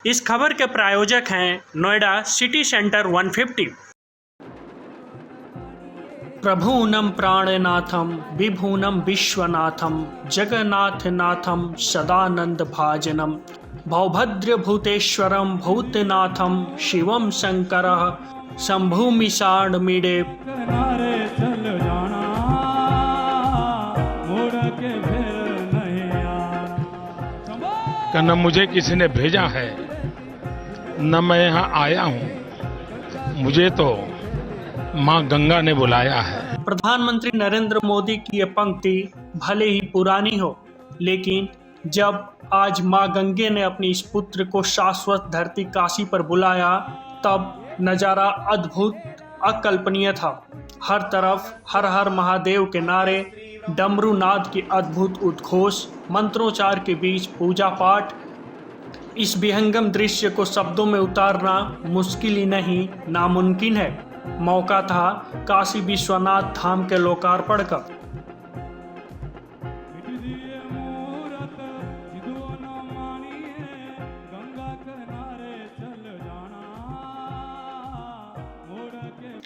इस खबर के प्रायोजक हैं नोएडा सिटी सेंटर 150। प्रभूनं प्राणनाथं विभूनं विश्वनाथं जगन्नाथनाथं सदानंद भाजनम भवभद्रभूतेश्वरं भूतनाथं शिवं शंकरः शंभुमिषाणमीडे। किनारे चल जाना मोड़ के फिर नहीं आना। न मुझे किसी ने भेजा है न मैं यहाँ आया हूँ, मुझे तो माँ गंगा ने बुलाया है। प्रधानमंत्री नरेंद्र मोदी की ये पंक्ति भले ही पुरानी हो, लेकिन जब आज माँ गंगे ने अपनी इस पुत्र को शाश्वत धरती काशी पर बुलाया, तब नजारा अद्भुत अकल्पनीय था। हर तरफ हर हर महादेव के नारे, डमरू नाद की अद्भुत उद्घोष, मंत्रोच्चार के बीच पूजा पाठ। इस विहंगम दृश्य को शब्दों में उतारना मुश्किल ही नहीं, नामुमकिन है। मौका था काशी विश्वनाथ धाम के लोकार्पण का।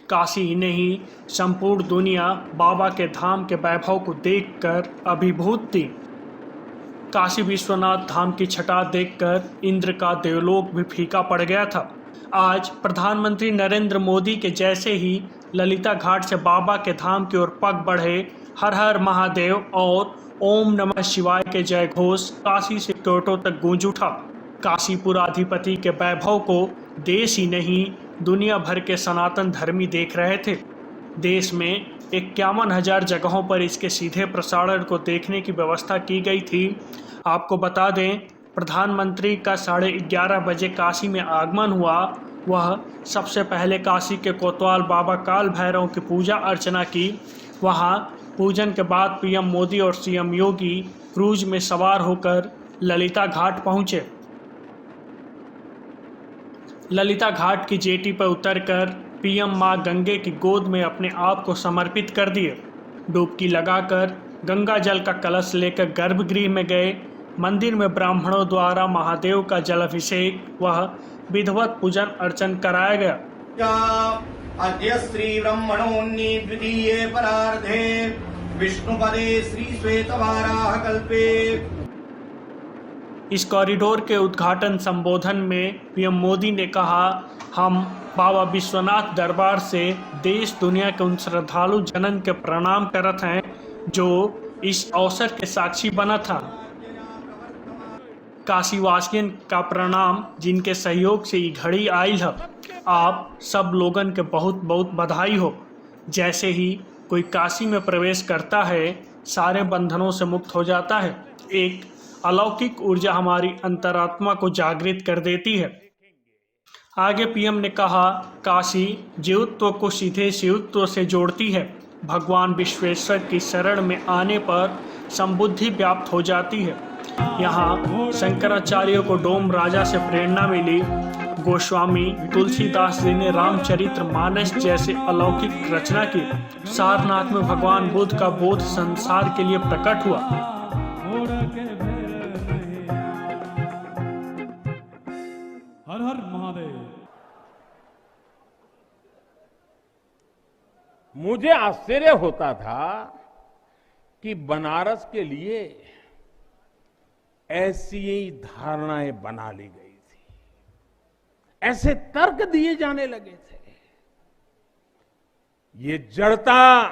काशी ही नहीं, संपूर्ण दुनिया बाबा के धाम के वैभव को देखकर अभिभूत थी। काशी विश्वनाथ धाम की छटा देखकर इंद्र का देवलोक भी फीका पड़ गया था। आज प्रधानमंत्री नरेंद्र मोदी के जैसे ही ललिता घाट से बाबा के धाम की ओर पग बढ़े, हर हर महादेव और ओम नमः शिवाय के जय घोष काशी से क्योटो तक गूंज उठा। काशीपुराधिपति के वैभव को देश ही नहीं, दुनिया भर के सनातन धर्मी देख रहे थे। देश में 51,000 जगहों पर इसके सीधे प्रसारण को देखने की व्यवस्था की गई थी। आपको बता दें, प्रधानमंत्री का 11:30 बजे काशी में आगमन हुआ। वह सबसे पहले काशी के कोतवाल बाबा काल भैरव की पूजा अर्चना की। वहां पूजन के बाद पीएम मोदी और सीएम योगी क्रूज में सवार होकर ललिता घाट पहुंचे। ललिता घाट की जेटी पर उतरकर पीएम मां गंगे की गोद में अपने आप को समर्पित कर दिए। डुबकी लगाकर गंगा जल का कलश लेकर गर्भगृह में गए। मंदिर में ब्राह्मणों द्वारा महादेव का जलाभिषेक वह विधिवत पूजन अर्चन कराया गया। अद्य श्री ब्रह्मणोन्नी द्वितीये परार्धे विष्णुपदे श्री श्वेतवाराह कल्पे। इस कॉरिडोर के उद्घाटन संबोधन में पीएम मोदी ने कहा, हम बाबा विश्वनाथ दरबार से देश दुनिया के उन श्रद्धालु जनन के प्रणाम करत हैं जो इस अवसर के साक्षी बना था। काशीवासियन का प्रणाम जिनके सहयोग से ये घड़ी आई है। आप सब लोगन के बहुत बहुत बधाई हो। जैसे ही कोई काशी में प्रवेश करता है, सारे बंधनों से मुक्त हो जाता है। एक अलौकिक ऊर्जा हमारी अंतरात्मा को जागृत कर देती है। आगे पीएम ने कहा, काशी जीवत्व को सीधे शिवत्व से जोड़ती है। भगवान विश्वेश्वर की शरण में आने पर संबुद्धि व्याप्त हो जाती है। यहाँ शंकराचार्य को डोम राजा से प्रेरणा मिली। गोस्वामी तुलसीदास जी ने रामचरित्र मानस जैसे अलौकिक रचना की। सारनाथ में भगवान बुद्ध का बोध संसार के लिए प्रकट हुआ। हर हर महादेव। मुझे आश्चर्य होता था कि बनारस के लिए ऐसी ही धारणाएं बना ली गई थी, ऐसे तर्क दिए जाने लगे थे। ये जड़ता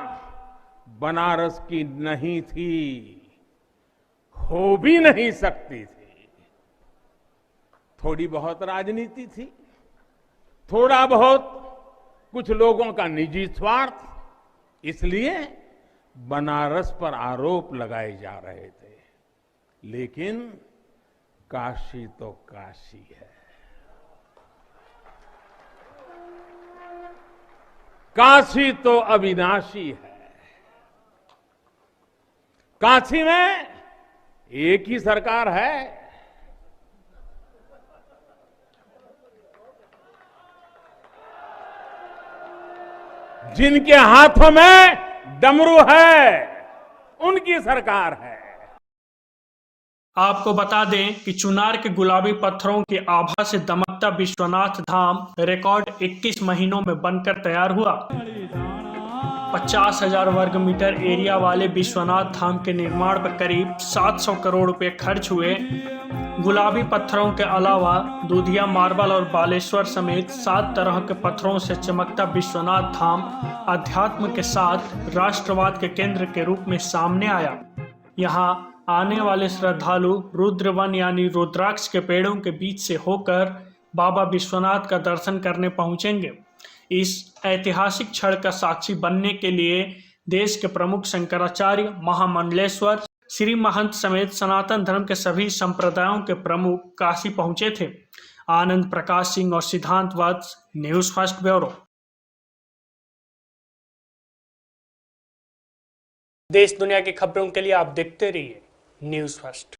बनारस की नहीं थी, हो भी नहीं सकती थी। थोड़ी बहुत राजनीति थी, थोड़ा बहुत कुछ लोगों का निजी स्वार्थ, इसलिए बनारस पर आरोप लगाए जा रहे थे। लेकिन काशी तो काशी है। काशी तो अविनाशी है। काशी में एक ही सरकार है। जिनके हाथों में डमरू है, उनकी सरकार है। आपको बता दें कि चुनार के गुलाबी पत्थरों की आभा से दमकता विश्वनाथ धाम रिकॉर्ड 21 महीनों में बनकर तैयार हुआ। 50,000 वर्ग मीटर एरिया वाले विश्वनाथ धाम के निर्माण पर करीब 700 करोड़ रुपए खर्च हुए। गुलाबी पत्थरों के अलावा दूधिया मार्बल और बालेश्वर समेत 7 तरह के पत्थरों से चमकता विश्वनाथ धाम अध्यात्म के साथ राष्ट्रवाद के केंद्र के रूप में सामने आया। यहाँ आने वाले श्रद्धालु रुद्रवन यानी रुद्राक्ष के पेड़ों के बीच से होकर बाबा विश्वनाथ का दर्शन करने पहुंचेंगे। इस ऐतिहासिक क्षण का साक्षी बनने के लिए देश के प्रमुख शंकराचार्य, महामंडलेश्वर, श्री महंत समेत सनातन धर्म के सभी संप्रदायों के प्रमुख काशी पहुंचे थे। आनंद प्रकाश सिंह और सिद्धांत वत्स, न्यूज फर्स्ट ब्यूरो। देश दुनिया की खबरों के लिए आप देखते रहिए न्यूज फर्स्ट।